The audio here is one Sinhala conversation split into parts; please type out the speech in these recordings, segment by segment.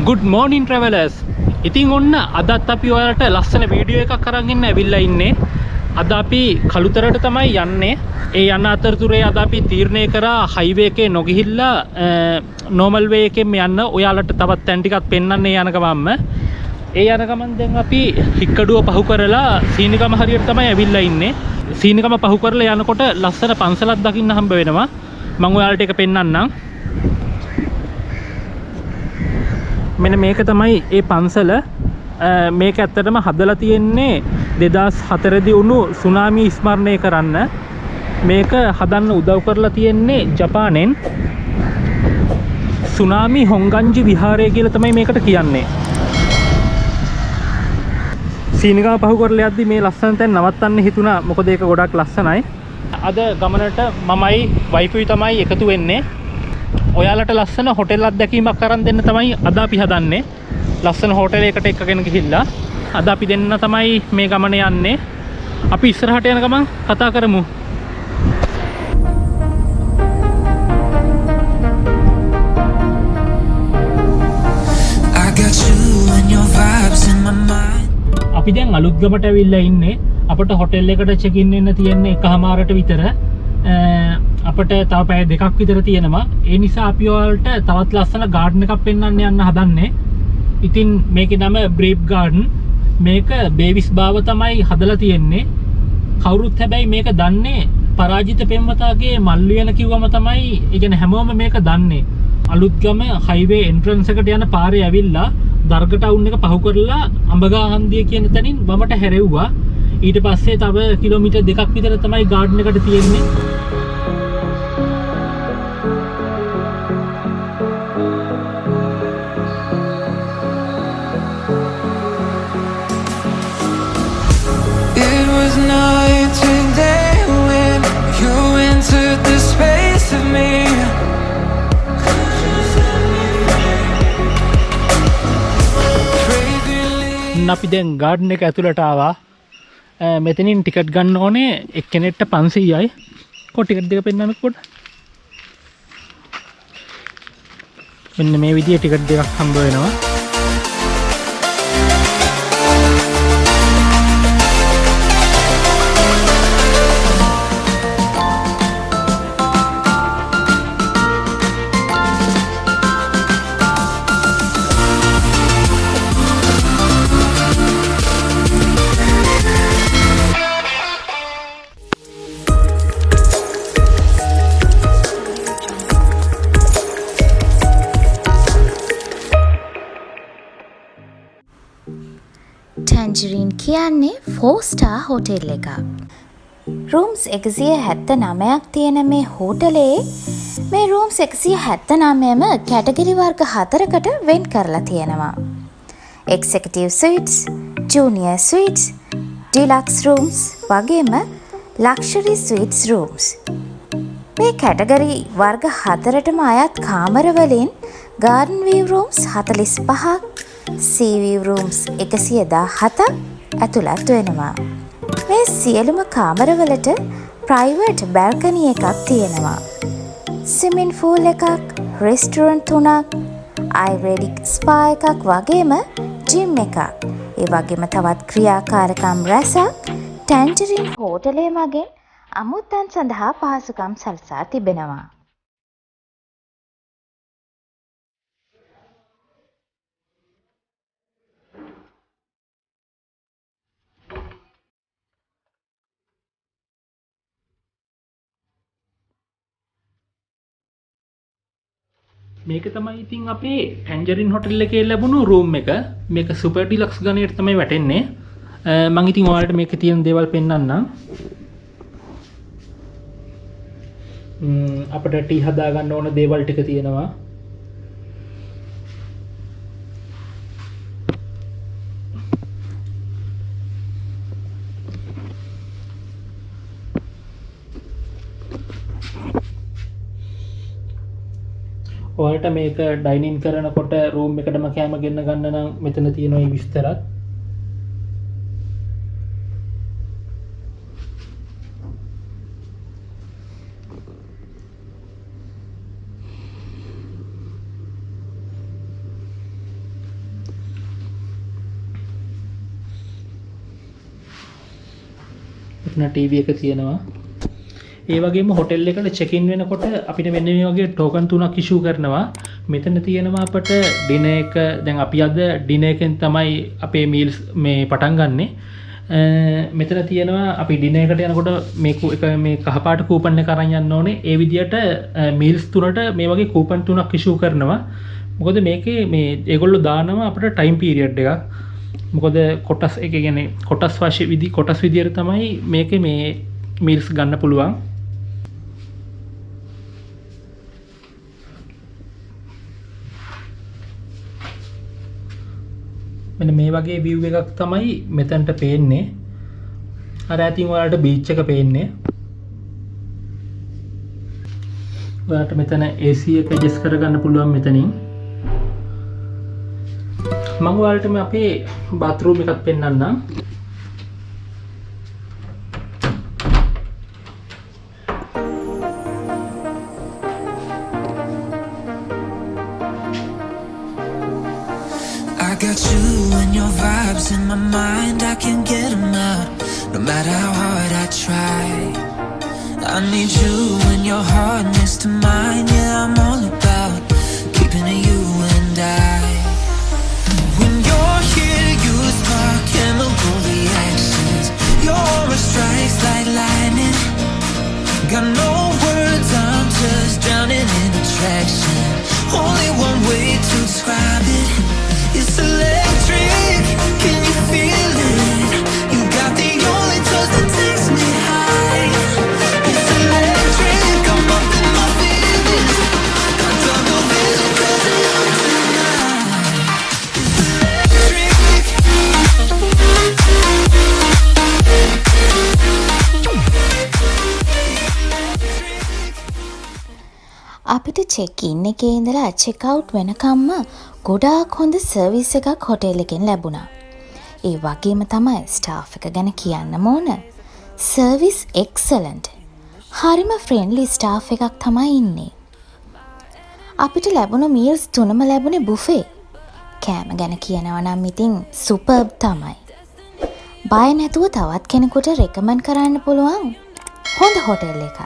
Good morning travelers. ඉතින් ඔන්න අදත් අපි ඔයාලට ලස්සන වීඩියෝ එකක් අරන් ඉන්න ඇවිල්ලා ඉන්නේ. අද අපි කළුතරට තමයි යන්නේ. ඒ යන අතරතුරේ අද අපි තීරණය කරා හයිවේ එකේ නොගිහිල්ලා normal way එකෙන් යන්න. ඔයාලට තවත් තැන් ටිකක් පෙන්වන්න යන ගමන්ම. ඒ යන ගමන් දැන් අපි හික්කඩුව පහු කරලා සීනිගම හරියට තමයි ඇවිල්ලා ඉන්නේ. සීනිගම පහු කරලා යනකොට ලස්සන පන්සලක් දකින්න හම්බ වෙනවා. මම ඔයාලට ඒක පෙන්වන්නම්. මෙන්න මේක තමයි ඒ පන්සල. මේක ඇත්තටම හදලා තියෙන්නේ 2004 දී වුණු සුනාමි ස්මරණය කරන්න. මේක හදන්න උදව් කරලා තියෙන්නේ ජපානයෙන්. සුනාමි හොංගන්ජි විහාරය කියලා තමයි මේකට කියන්නේ. සීනිගම පහු කරලා යද්දි මේ ලස්සන තැන් නවත්තන්න හිතුණා. මොකද ඒක ගොඩක් ලස්සනයි. අද ගමනට මමයි වයිෆුයි තමයි එකතු වෙන්නේ. ඔයාලට ලස්සන හොටෙල් අත්දැකීමක් අරන් දෙන්න තමයි අද අපි හදන්නේ. ලස්සන හොටෙල් එකකට එක්කගෙන ගිහිල්ලා අද අපි දෙන්න තමයි මේ ගමන යන්නේ. අපි ඉස්සරහට යන ගමන් කතා කරමු. අපි දැන් අලුත්ගමට ඇවිල්ලා ඉන්නේ. අපිට හොටෙල් එකට චෙක් ඉන් වෙන්න තියෙන්නේ එකමාරට විතර. අපිට තව පැය දෙකක් විතර තියෙනවා. ඒ නිසා අපි ඔයාලට තවත් ලස්සන ගාඩන් එකක් පෙන්වන්න යන්න හදන්නේ. ඉතින් මේකේ නම බ්‍රේප් ගාඩන්. මේක බේවිස් බාව තමයි හදලා තියෙන්නේ. කවුරුත් හැබැයි මේක දන්නේ පරාජිත පෙම්වතාගේ මල්ලියන කිව්වම තමයි. ඒ කියන්නේ හැමෝම මේක දන්නේ. අලුත්ගම හයිවේ එන්ට්‍රන්ස් එකට යන පාරේ ඇවිල්ලා දර්ග ටවුන් එක පහු කරලා අඹගා හන්දිය කියන තැනින් වමට හැරෙව්වා. ඊට පස්සේ තව කිලෝමීටර් දෙකක් විතර තමයි ගාඩන් එකට තියෙන්නේ. අපි දැන් ගාඩන් එක ඇතුළට ආවා. මෙතනින් ටිකට් ගන්න ඕනේ එක්කෙනෙක්ට 500යි. කො ටිකට් දෙක පෙන්නන්නකො. මෙන්න මේ විදිහේ ටිකට් දෙකක් හම්බ වෙනවා. Tangerine කියන්නේ 4-star හෝටල් එකක්. රූම්ස් 179ක් තියෙන මේ හෝටලේ මේ රූම්ස් 179ම කැටගරි වර්ග 4කට වෙන් කරලා තියෙනවා. Executive sweets, junior sweets, ඩිලක්ස් rooms වගේම ලක්ෂරි ස්වීට්ස් රූම්ස්. මේ කැටගරි වර්ග 4ටම අයත් කාමර වලින් ගාඩන් වීව් රූම්ස් 45ක්, සී වීව් රූම්ස් 117ක් ඇතුළත් වෙනවා. මේ සියලුම කාමරවලට ප්‍රයිවට් බැල්කනි එකක් තියෙනවා. ස්විමින් පූල් එකක්, රෙස්ටුරන්ට් 3ක්, ආයුර්වේදික් ස්පා එකක් වගේම ජිම් එකක්. ඒ වගේම තවත් ක්‍රියාකාරකම් රැසක් ටැන්ජරින් හෝටලේ මගින් අමුත්තන් සඳහා පහසුකම් සලසා තිබෙනවා. මේක තමයි ඉතින් අපේ ටැන්ජරින් හොටෙල් එකේ ලැබුණු රූම් එක. මේක සුපර් ඩිලක්ස් ගණයට තමයි වැටෙන්නේ. මම ඉතින් ඔයාලට මේකේ තියෙන දේවල් පෙන්නන්නම්. අපිට ටී හදා ගන්න ඕන දේවල් ටික තියෙනවා. ඔයාලට මේක ඩයිනින් කරනකොට රූම් එකටම කැම ගෙන්න ගන්න නම් මෙතන තියෙන ওই විස්තරත්. මෙතන ටීවී එක තියෙනවා. ඒ වගේම හොටෙල් එකට චෙක් ඉන් වෙනකොට අපිට මෙන්න මේ වගේ ටෝකන් 3ක් ඉෂුව කරනවා. මෙතන තියෙනවා අපට ඩිනර් එක. දැන් අපි අද ඩිනර් එකෙන් තමයි අපේ මීල්ස් මේ පටන් ගන්නෙ. මෙතන තියෙනවා අපි ඩිනර් එකට යනකොට මේ කහපාට කූපන් එක අරන් යන්න ඕනේ. ඒ විදියට මීල්ස් තුනට මේ වගේ කූපන් 3ක් ඉෂුව කරනවා. මොකද මේකේ මේ ඒගොල්ලෝ දානවා අපිට ටයිම් පීරියඩ් එකක්. මොකද කොටස් එක කියන්නේ කොටස් කොටස් විදියට තමයි මේකේ මේ මීල්ස් ගන්න පුළුවන්. මෙන්න මේ වගේ view එකක් තමයි මෙතනට පේන්නේ. අර ඇතින් ඔයාලට බීච් එක පේන්නේ. ඔයාලට මෙතන AC එක ඇඩ්ජස්ට් කරගන්න පුළුවන් මෙතනින්. මම ඔයාලට මේ අපේ බාත්රූම් එකත් පෙන්නන්නම්. I got you and your vibes in my mind, I can't get them out, no matter how hard I try. I need you and your heart next to mine, yeah, I'm all about keeping it you and I. When you're here, you spark chemical reactions, your aura strikes like lightning. Got no words, I'm just drowning in attraction. Only one way to describe it. It's electric, can you feel it? You got the only touch that takes me high. It's electric, I'm up in my feelings. Got double vision 'cause of you tonight. අපිට චෙක් ඉන් එකේ ඉඳලා චෙක් අවුට් වෙනකම්ම ගොඩාක් හොඳ සර්විස් එකක් හොටෙල් එකෙන් ලැබුණා. ඒ වගේම තමයි ස්ටාෆ් එක ගැන කියන්නම ඕන. Service excellent. හරිම ෆ්‍රෙන්ඩ්ලි ස්ටාෆ් එකක් තමයි ඉන්නේ. අපිට ලැබුණු මීල්ස් තුනම ලැබුණේ බුෆේ. කෑම ගැන කියනවා නම් ඉතින් සුපර්බ් තමයි. බය නැතුව තවත් කෙනෙකුට රෙකමන්ඩ් කරන්න පුළුවන් හොඳ හොටෙල් එකක්.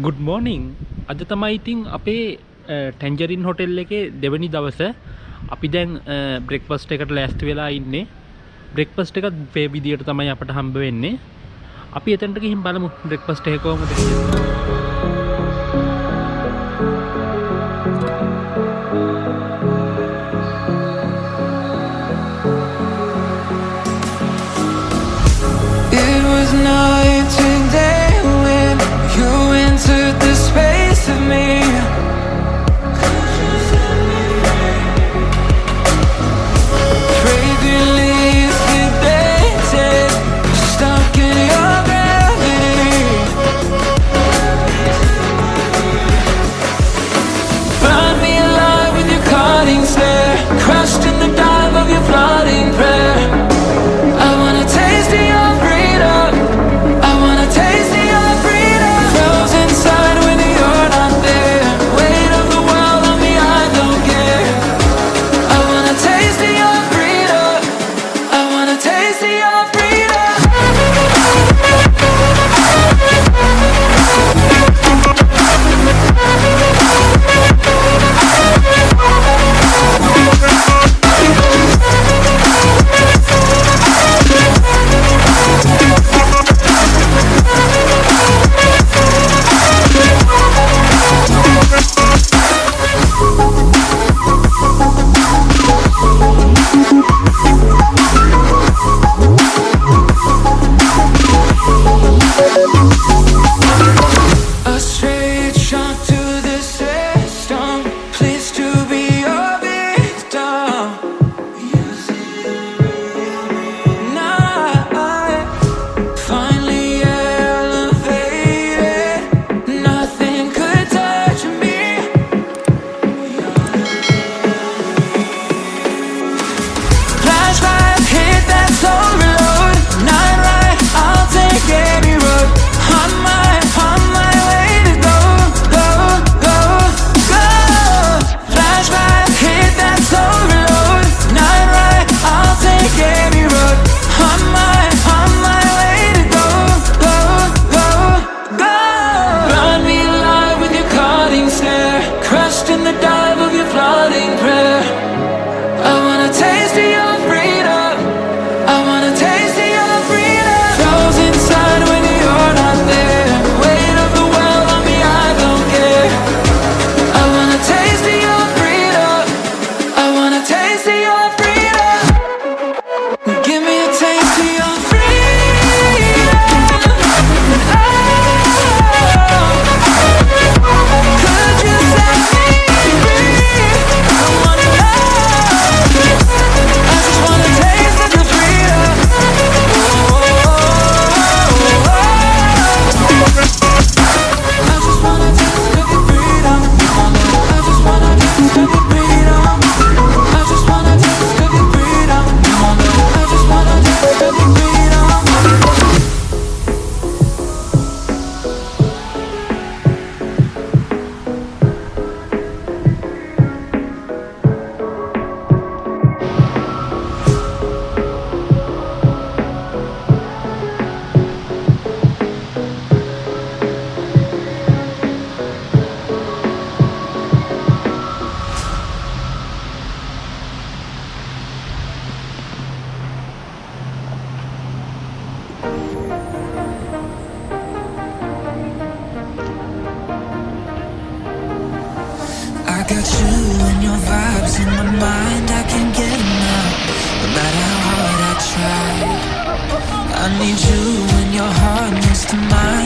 good morning. අද තමයි ඉතින් අපේ ටැන්ජරින් හොටෙල් එකේ දෙවැනි දවස. අපි දැන් බ්‍රෙක්ෆාස්ට් එකට ලෑස්ති වෙලා ඉන්නේ. බ්‍රෙක්ෆාස්ට් එකත් මේ විදියට තමයි අපට හම්බ වෙන්නේ. අපි එතනට ගිහින් බලමු බ්‍රෙක්ෆාස්ට් එක කොහොමද කියලා. It was night today when you entered the space of me. Fragrantly sedated, stuck in your gravity. Burn me alive with your cutting stare, crushed in the dive of your flooding prayer. I wanna taste of your freedom, I need you when your heart needs to mine.